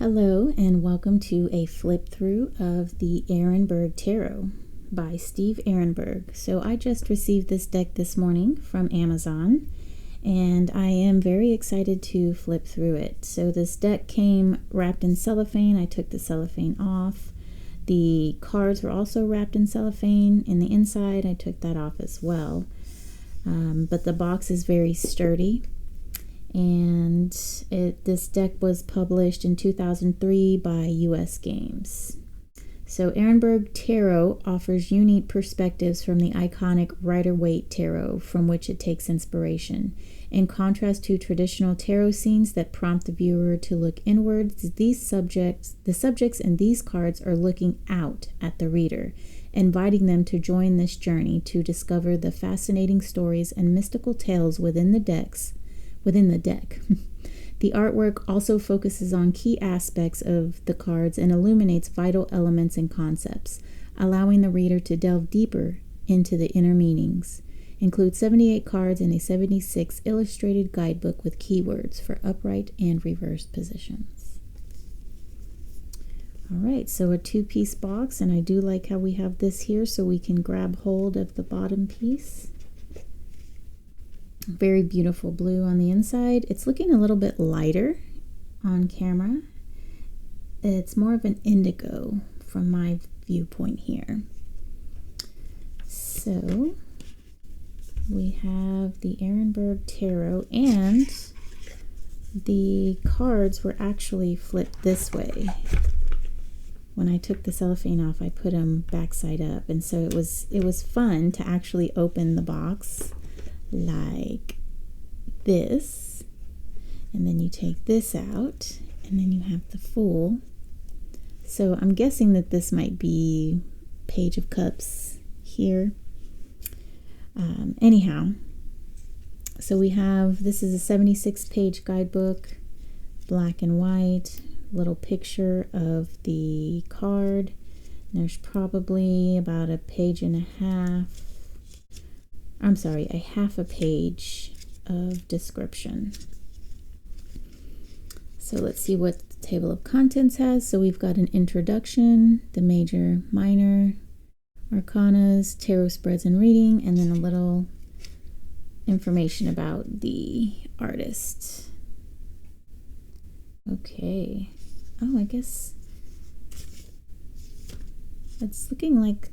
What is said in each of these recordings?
Hello and welcome to a flip through of the Erenberg Tarot by Steve Erenberg. So I just received this deck this morning from Amazon and I am very excited to flip through it. So this deck came wrapped in cellophane. I took the cellophane off. The cards were also wrapped in cellophane. In the inside I took that off as well. But the box is very sturdy. And this deck was published in 2003 by US Games. So Erenberg Tarot offers unique perspectives from the iconic Rider-Waite Tarot from which it takes inspiration. In contrast to traditional tarot scenes that prompt the viewer to look inwards, the subjects in these cards are looking out at the reader, inviting them to join this journey to discover the fascinating stories and mystical tales within the deck. The artwork also focuses on key aspects of the cards and illuminates vital elements and concepts, allowing the reader to delve deeper into the inner meanings. Includes 78 cards and a 76 illustrated guidebook with keywords for upright and reversed positions. Alright, so a two-piece box, and I do like how we have this here so we can grab hold of the bottom piece. Very beautiful blue on the inside. It's looking a little bit lighter on camera. It's more of an indigo from my viewpoint here. So we have the Erenberg Tarot, and the cards were actually flipped this way. When I took the cellophane off, I put them backside up, and so it was fun to actually open the box like this, and then you take this out, and then you have the Fool. So I'm guessing that this might be Page of Cups here. Anyhow, so we have, this is a 76-page guidebook, black and white, little picture of the card. There's probably about a page and a half, I'm sorry, a half a page of description. So let's see what the table of contents has. So we've got an introduction, the major, minor, arcanas, tarot spreads and reading, and then a little information about the artist. Okay. Oh, I guess it's looking like,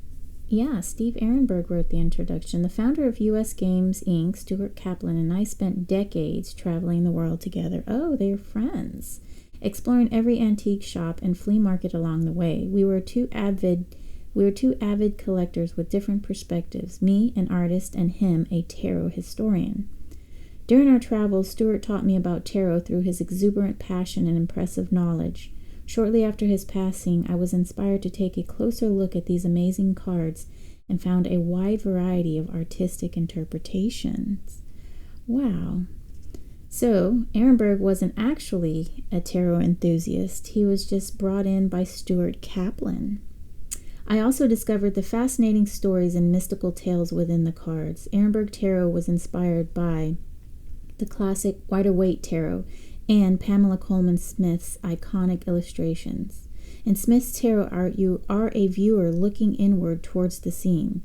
yeah, Steve Erenberg wrote the introduction. The founder of US Games, Inc., Stuart Kaplan, and I spent decades traveling the world together. Oh, they're friends. Exploring every antique shop and flea market along the way. We were two avid collectors with different perspectives, me, an artist, and him, a tarot historian. During our travels, Stuart taught me about tarot through his exuberant passion and impressive knowledge. Shortly after his passing, I was inspired to take a closer look at these amazing cards and found a wide variety of artistic interpretations. Wow. So, Erenberg wasn't actually a tarot enthusiast. He was just brought in by Stuart Kaplan. I also discovered the fascinating stories and mystical tales within the cards. Erenberg Tarot was inspired by the classic Rider-Waite Tarot and Pamela Coleman Smith's iconic illustrations. In Smith's tarot art, you are a viewer looking inward towards the scene.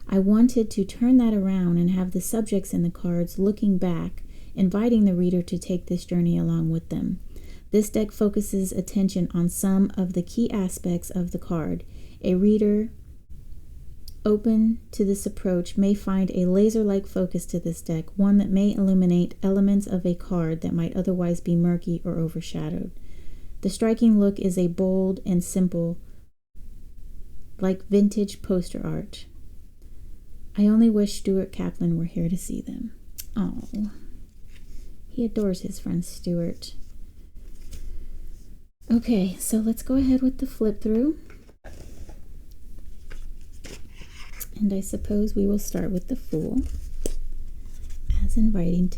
I wanted to turn that around and have the subjects in the cards looking back, inviting the reader to take this journey along with them. This deck focuses attention on some of the key aspects of the card. A reader open to this approach may find a laser-like focus to this deck, one that may illuminate elements of a card that might otherwise be murky or overshadowed. The striking look is a bold and simple, like vintage poster art. I only wish Stuart Kaplan were here to see them. Oh, he adores his friend Stuart. Okay, so let's go ahead with the flip through. And I suppose we will start with the Fool, as invited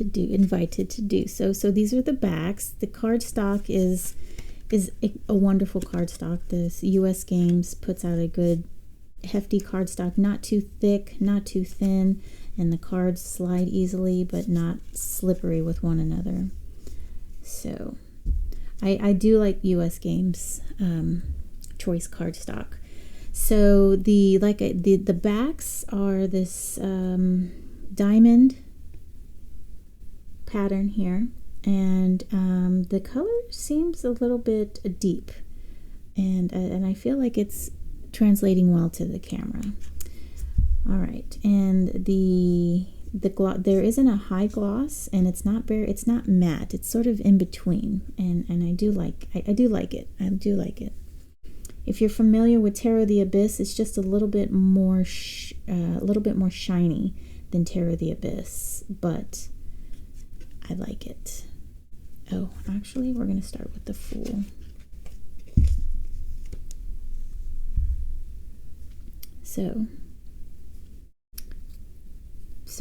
to do so. So these are the backs. The cardstock is a wonderful cardstock. This US Games puts out a good hefty cardstock, not too thick, not too thin, and the cards slide easily but not slippery with one another. So I do like US Games choice cardstock. So the backs are this diamond pattern here, and the color seems a little bit deep, and I feel like it's translating well to the camera. All right, and there isn't a high gloss, and it's not matte. It's sort of in between, and I do like it. I do like it. If you're familiar with Tarot of the Abyss, it's just a little bit more shiny than Tarot of the Abyss, but I like it. Oh, actually, we're going to start with the Fool. So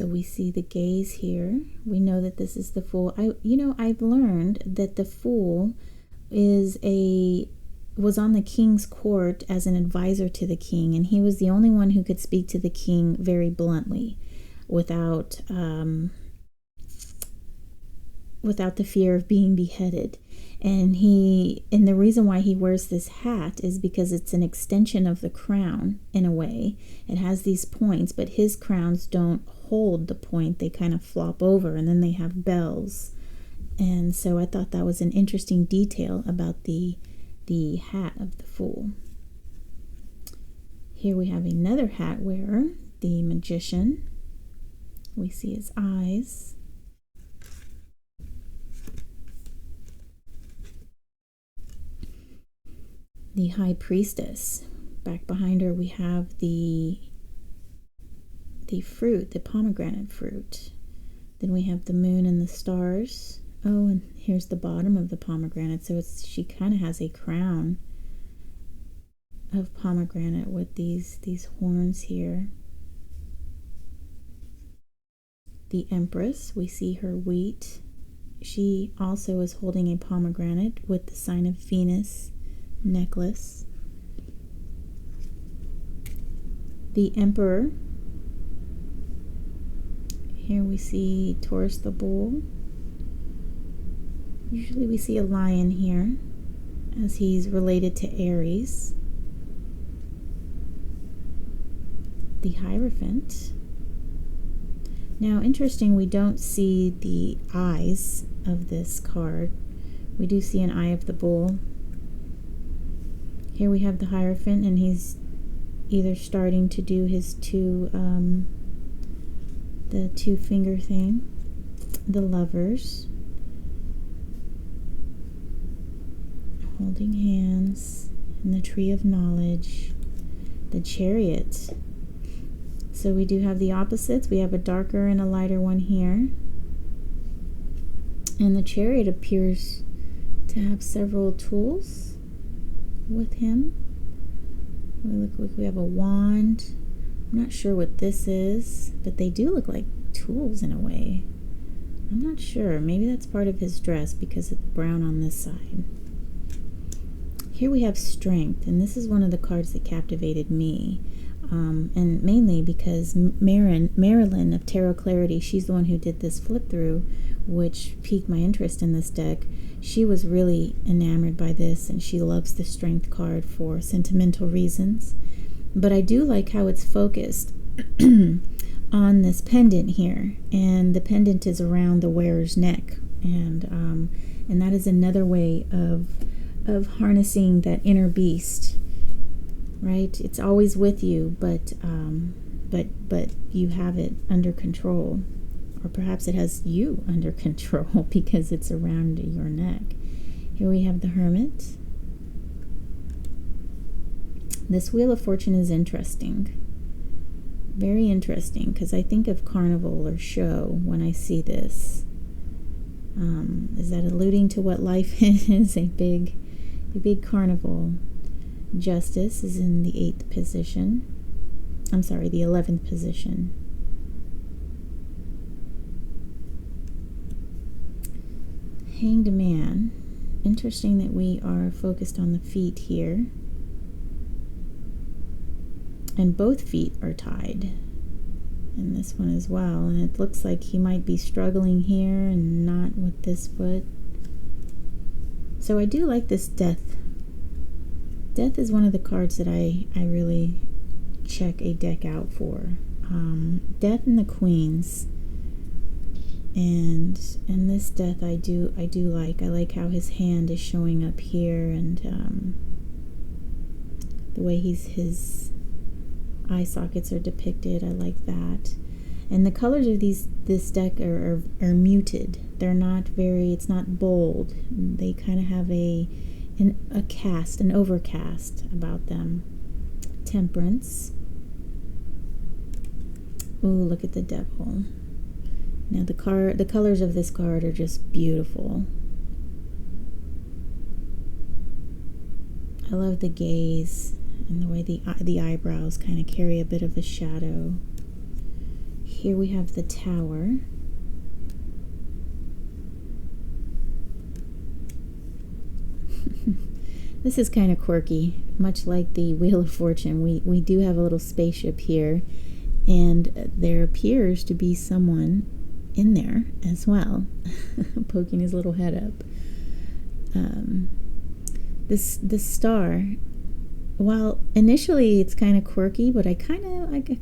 we see the gaze here. We know that this is the Fool. I've learned that the Fool was on the king's court as an advisor to the king, and he was the only one who could speak to the king very bluntly, without the fear of being beheaded. And the reason why he wears this hat is because it's an extension of the crown in a way. It has these points, but his crowns don't hold the point. They kind of flop over, and then they have bells. And so I thought that was an interesting detail about the hat of the Fool. Here we have another hat wearer, the Magician. We see his eyes. The High Priestess. Back behind her we have the fruit, the pomegranate fruit. Then we have the moon and the stars. Oh, and here's the bottom of the pomegranate. So she kind of has a crown of pomegranate with these horns here. The Empress, we see her wheat. She also is holding a pomegranate with the sign of Venus necklace. The Emperor. Here we see Taurus the bull. Usually we see a lion here, as he's related to Aries. The Hierophant. Now, interesting, we don't see the eyes of this card. We do see an eye of the bull. Here we have the Hierophant, and he's either starting to do his the two finger thing. The Lovers. Holding hands. And the Tree of Knowledge. The Chariot. So we do have the opposites. We have a darker and a lighter one here. And the Chariot appears to have several tools with him. We look like we have a wand. I'm not sure what this is, but they do look like tools in a way. I'm not sure. Maybe that's part of his dress because it's brown on this side. Here we have Strength, and this is one of the cards that captivated me. And mainly because Marilyn of Tarot Clarity, she's the one who did this flip through, which piqued my interest in this deck. She was really enamored by this, and she loves the Strength card for sentimental reasons. But I do like how it's focused on this pendant here, and the pendant is around the wearer's neck, and that is another way of harnessing that inner beast. Right? It's always with you, but you have it under control. Or perhaps it has you under control because it's around your neck. Here we have the Hermit. This Wheel of Fortune is interesting. Very interesting, because I think of carnival or show when I see this. Is that alluding to what life is? A big carnival. Justice is in the 8th position. I'm sorry, the 11th position. Hanged Man. Interesting that we are focused on the feet here. And both feet are tied in this one as well. And it looks like he might be struggling here and not with this foot. So I do like this Death. Death is one of the cards that I really check a deck out for. Death and the Queens. And this Death I do like. I like how his hand is showing up here, and the way his eye sockets are depicted. I like that. And the colors of this deck are muted. They're not very, it's not bold. They kind of have an overcast about them. Temperance. Ooh, look at the Devil. Now the colors of this card are just beautiful. I love the gaze and the way the eyebrows kind of carry a bit of a shadow. Here we have the Tower. This is kind of quirky, much like the Wheel of Fortune. We do have a little spaceship here, and there appears to be someone in there as well, poking his little head up. This star, while initially it's kind of quirky, but I kind of like it.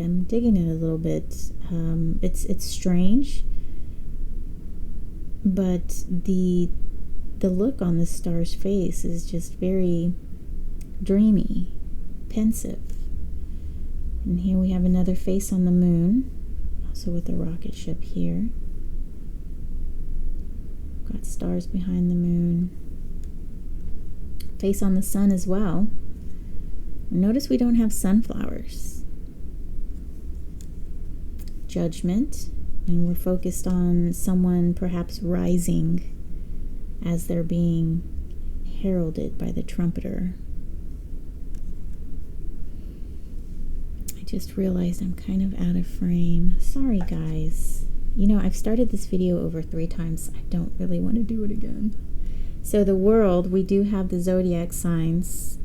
I'm digging it a little bit. It's strange, but the look on the star's face is just very dreamy, pensive. And here we have another face on the moon, also with a rocket ship here. Got stars behind the moon. Face on the sun as well. Notice we don't have sunflowers. Judgment, and we're focused on someone perhaps rising as they're being heralded by the trumpeter. I just realized I'm kind of out of frame. Sorry, guys. You know, I've started this video over 3 times. I don't really want to do it again. So the world, we do have the zodiac signs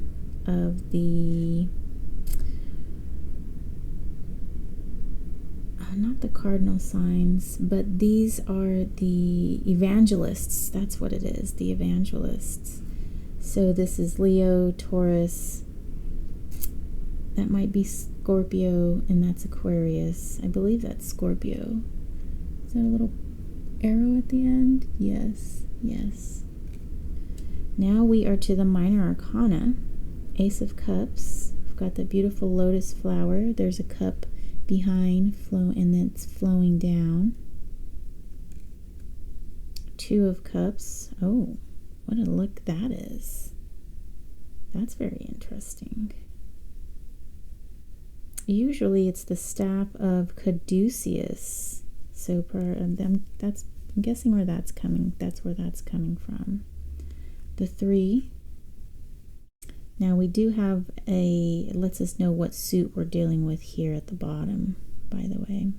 of the... not the cardinal signs, but these are the evangelists. That's what it is, the evangelists. So this is Leo, Taurus, that might be Scorpio, and that's Aquarius. I believe that's Scorpio. Is that a little arrow at the end? Yes, yes. Now we are to the minor arcana. Ace of Cups. We've got the beautiful lotus flower. There's a cup behind, and it's flowing down. 2 of Cups. Oh, what a look that is. That's very interesting. Usually it's the staff of Caduceus. So I'm guessing where that's coming. That's where that's coming from. The 3. Now we do have it lets us know what suit we're dealing with here at the bottom, by the way.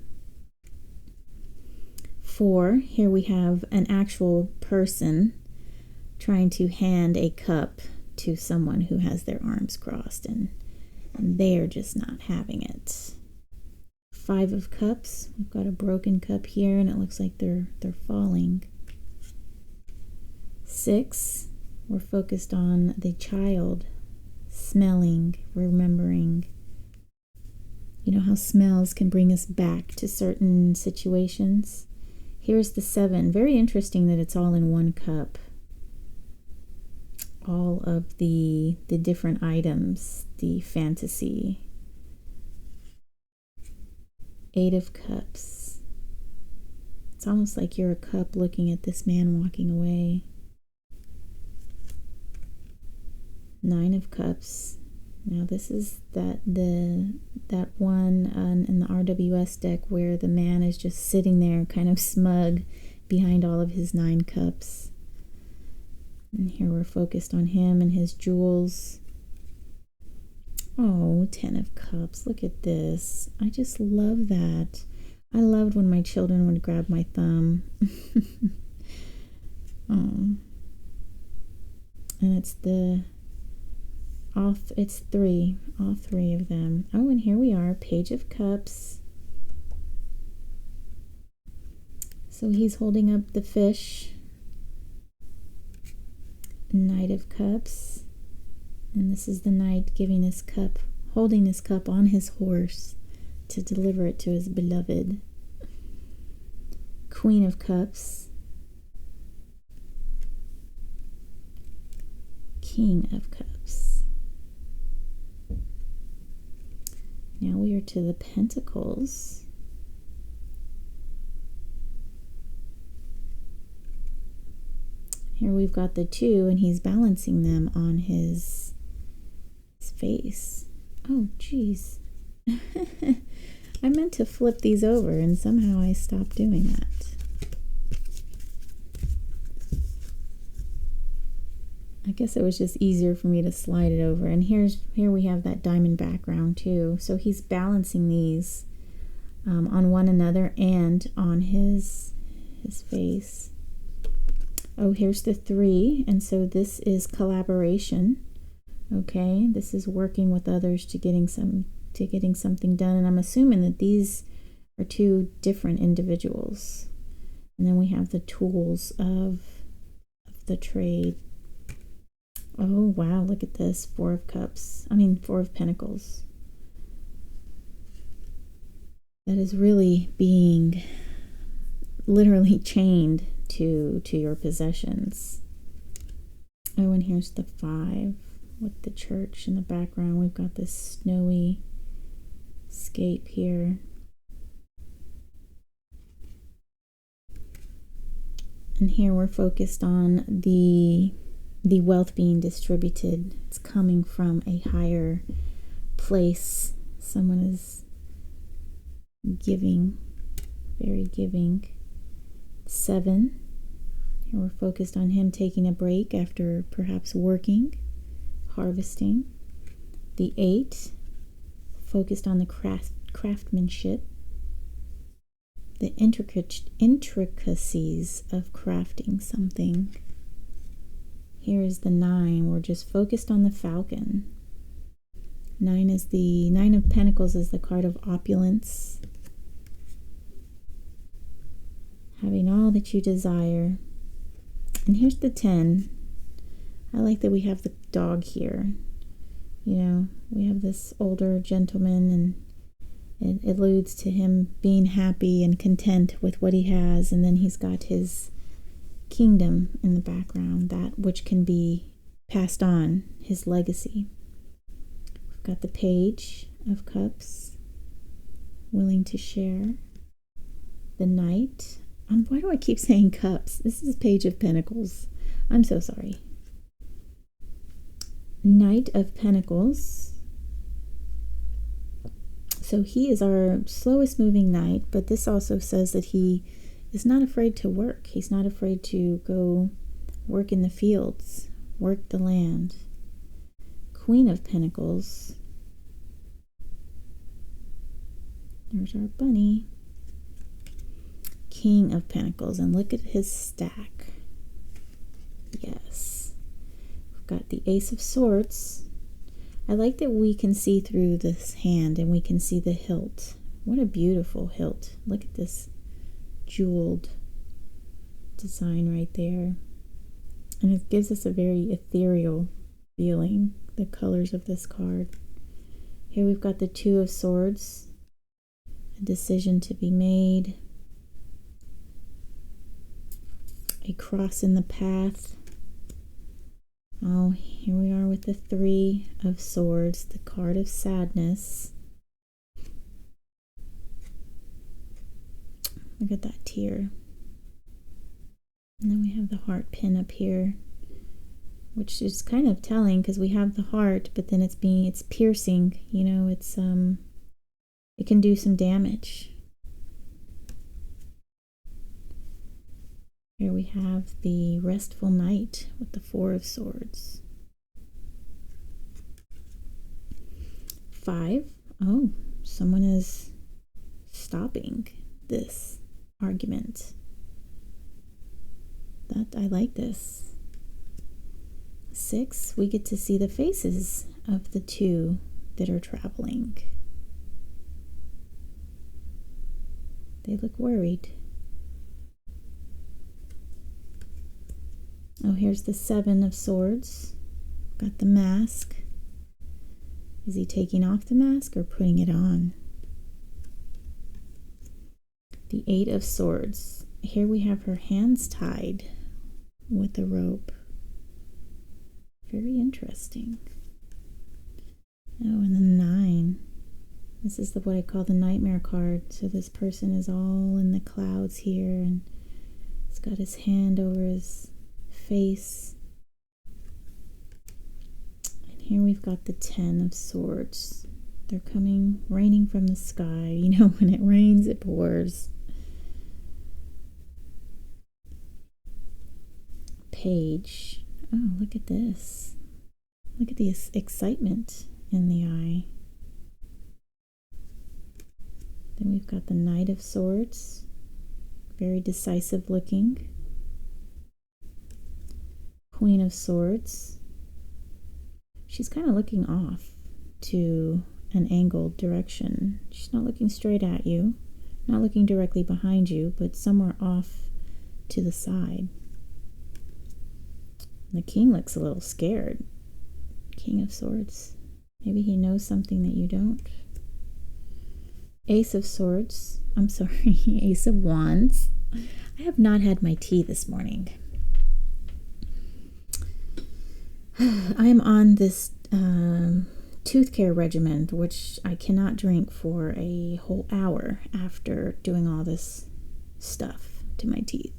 4, here we have an actual person trying to hand a cup to someone who has their arms crossed, and they're just not having it. 5 of Cups, we've got a broken cup here, and it looks like they're falling. 6, we're focused on the child. Smelling, remembering. You know how smells can bring us back to certain situations. Here's the 7. Very interesting that it's all in one cup. All of the different items, the fantasy. 8 of Cups. It's almost like you're a cup looking at this man walking away. 9 of Cups. Now this is that one in the RWS deck where the man is just sitting there kind of smug behind all of his 9 cups. And here we're focused on him and his jewels. Oh, 10 of Cups. Look at this. I just love that. I loved when my children would grab my thumb. Oh. And it's 3, all 3 of them. Oh, and here we are, Page of Cups. So he's holding up the fish. Knight of Cups. And this is the knight giving his cup, holding his cup on his horse to deliver it to his beloved. Queen of Cups. King of Cups. Now we are to the Pentacles. Here we've got the 2, and he's balancing them on his face. Oh, geez. I meant to flip these over, and somehow I stopped doing that. I guess it was just easier for me to slide it over. And here we have that diamond background too. So he's balancing these on one another and on his face. Oh, here's the 3, and so this is collaboration. Okay, this is working with others to getting something done, and I'm assuming that these are 2 different individuals. And then we have the tools of the trade. Oh wow, look at this, 4 of Pentacles. That is really being literally chained to your possessions. Oh, and here's the 5 with the church in the background. We've got this snowy scape here. And here we're focused on the wealth being distributed. It's coming from a higher place. Someone is giving, very giving. 7. Here we're focused on him taking a break after perhaps working, harvesting. The 8, focused on the craftsmanship, the intricacies of crafting something. Here is the 9. We're just focused on the falcon. 9 of Pentacles is the card of opulence. Having all that you desire. And here's the 10. I like that we have the dog here. You know, we have this older gentleman, and it alludes to him being happy and content with what he has. And then he's got his kingdom in the background, that which can be passed on, his legacy. We've got the Page of Cups, willing to share. The Knight. Why do I keep saying cups? This is Page of Pentacles. I'm so sorry. Knight of Pentacles. So he is our slowest moving knight, but this also says that he is not afraid to work. He's not afraid to go work in the fields, work the land. Queen of Pentacles. There's our bunny. King of Pentacles, and look at his stack. Yes. We've got the Ace of Swords. I like that we can see through this hand and we can see the hilt. What a beautiful hilt. Look at this jeweled design right there. And it gives us a very ethereal feeling, the colors of this card. Here we've got the 2 of Swords. A decision to be made. A cross in the path. Oh, here we are with the 3 of Swords, the card of sadness. Look at that tear. And then we have the heart pin up here, which is kind of telling because we have the heart, but then it's piercing, you know, it can do some damage. Here we have the restful night with the 4 of Swords. 5. Oh, someone is stopping this argument. I like this. 6. We get to see the faces of the 2 that are traveling. They look worried. Oh, here's the Seven of Swords. Got the mask. Is he taking off the mask or putting it on? The Eight of Swords. Here we have her hands tied with a rope. Very interesting. Oh, and the 9. This is what I call the nightmare card. So this person is all in the clouds here, and he's got his hand over his face. And here we've got the 10 of Swords. They're coming, raining from the sky. You know, when it rains, it pours. Page. Oh, look at this. Look at the excitement in the eye. Then we've got the Knight of Swords. Very decisive looking. Queen of Swords. She's kind of looking off to an angled direction. She's not looking straight at you, not looking directly behind you, but somewhere off to the side. The king looks a little scared. King of Swords. Maybe he knows something that you don't. Ace of Swords. I'm sorry, Ace of Wands. I have not had my tea this morning. I am on this tooth care regimen, which I cannot drink for a whole hour after doing all this stuff to my teeth.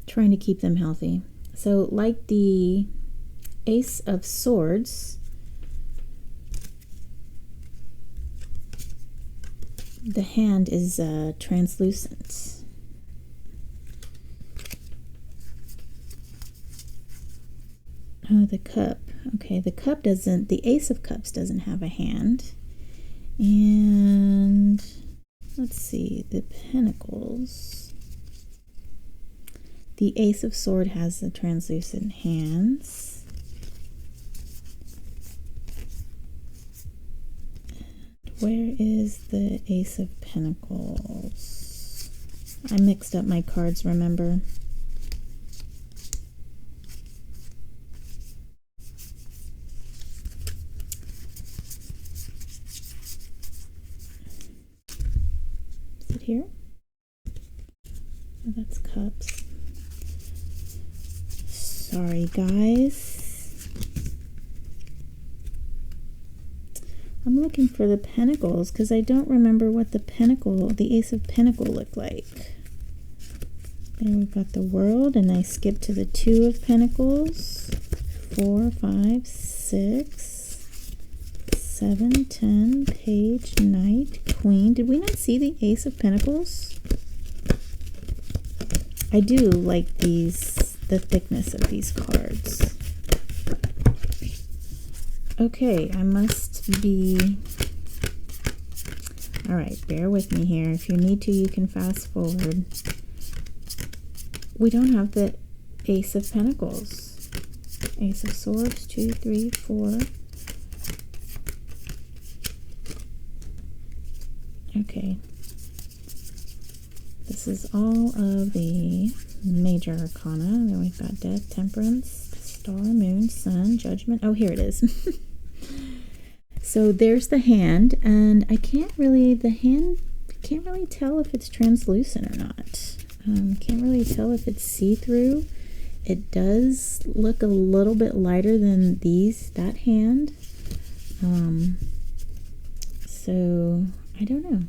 Trying to keep them healthy. So like the Ace of Swords, the hand is translucent. Oh, the cup. Okay, the cup doesn't, the Ace of Cups doesn't have a hand. And let's see, the Pentacles. The Ace of Swords has the translucent hands. Where is the Ace of Pentacles? I mixed up my cards, remember? Is it here? Oh, that's Cups. Sorry, guys. I'm looking for the Pentacles because I don't remember what the Ace of Pentacles looked like. There we've got the World, and I skipped to the 2 of Pentacles. 4, 5, 6, 7, 10, Page, Knight, Queen. Did we not see the Ace of Pentacles? I do like the thickness of these cards. Okay, I must be... All right, bear with me here. If you need to, you can fast forward. We don't have the Ace of Pentacles. Ace of Swords, 2, 3, 4. Okay. This is all of the major arcana. Then we've got Death, Temperance, Star, Moon, Sun, Judgment. Oh, here it is. So there's the hand, and I can't really tell if it's translucent or not. Can't really tell if it's see-through. It does look a little bit lighter than that hand. So I don't know.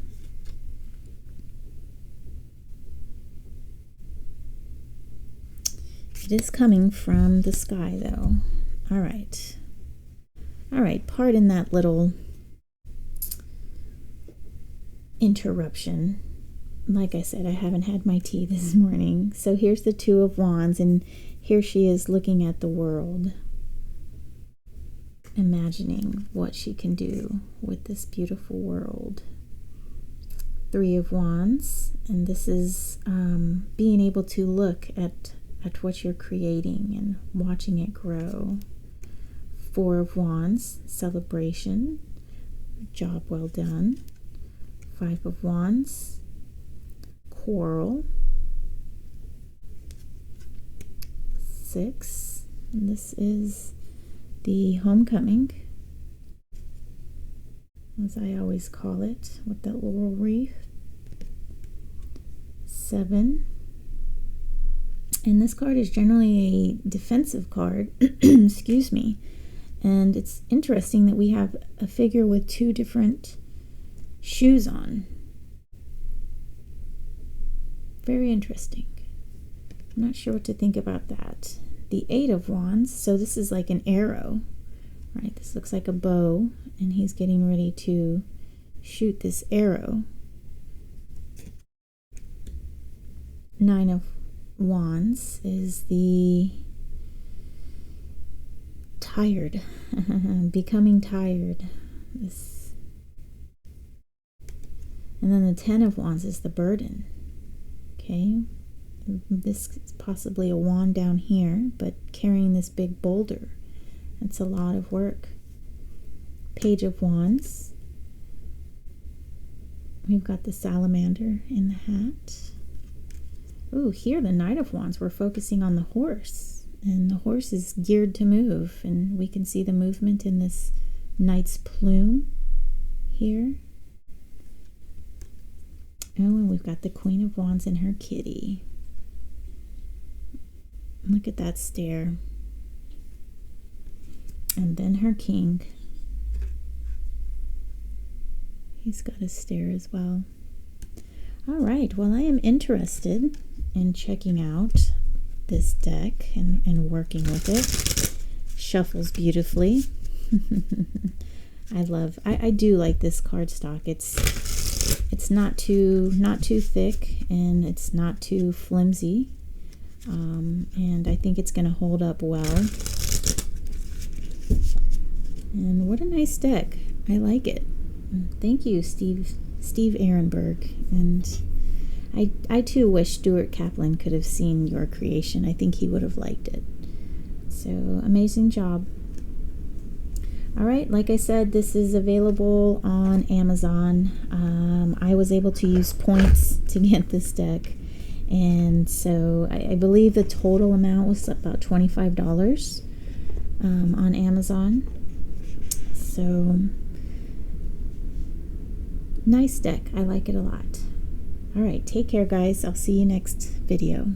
It is coming from the sky, though. All right. All right, pardon that little interruption. Like I said, I haven't had my tea this morning. So here's the 2 of Wands, and here she is looking at the world, imagining what she can do with this beautiful world. 3 of Wands, and this is being able to look at what you're creating and watching it grow. 4 of Wands, celebration, job well done. 5 of Wands, quarrel. 6. And this is the homecoming, as I always call it, with that laurel wreath. 7. And this card is generally a defensive card. Excuse me. And it's interesting that we have a figure with 2 different shoes on. Very interesting. I'm not sure what to think about that. The 8 of Wands. So this is like an arrow, right? This looks like a bow, and he's getting ready to shoot this arrow. 9 of Wands is the tired, becoming tired. This, and then the 10 of Wands is the burden. Okay, this is possibly a wand down here, but carrying this big boulder. That's a lot of work. Page of Wands. We've got the salamander in the hat. Ooh, here the Knight of Wands, we're focusing on the horse, and the horse is geared to move, and we can see the movement in this knight's plume here. Oh, and we've got the Queen of Wands and her kitty. Look at that stare. And then her king. He's got a stare as well. All right, well, I am interested in checking out this deck and working with it. Shuffles beautifully. I do like this cardstock. It's not too thick, and it's not too flimsy, and I think it's going to hold up well. And what a nice deck. I like it. Thank you, Steve Erenberg. And I too wish Stuart Kaplan could have seen your creation. I think he would have liked it. So amazing job. All right, like I said, this is available on Amazon. I was able to use points to get this deck, and so I believe the total amount was about $25 on Amazon. So nice deck. I like it a lot. All right, take care, guys. I'll see you next video.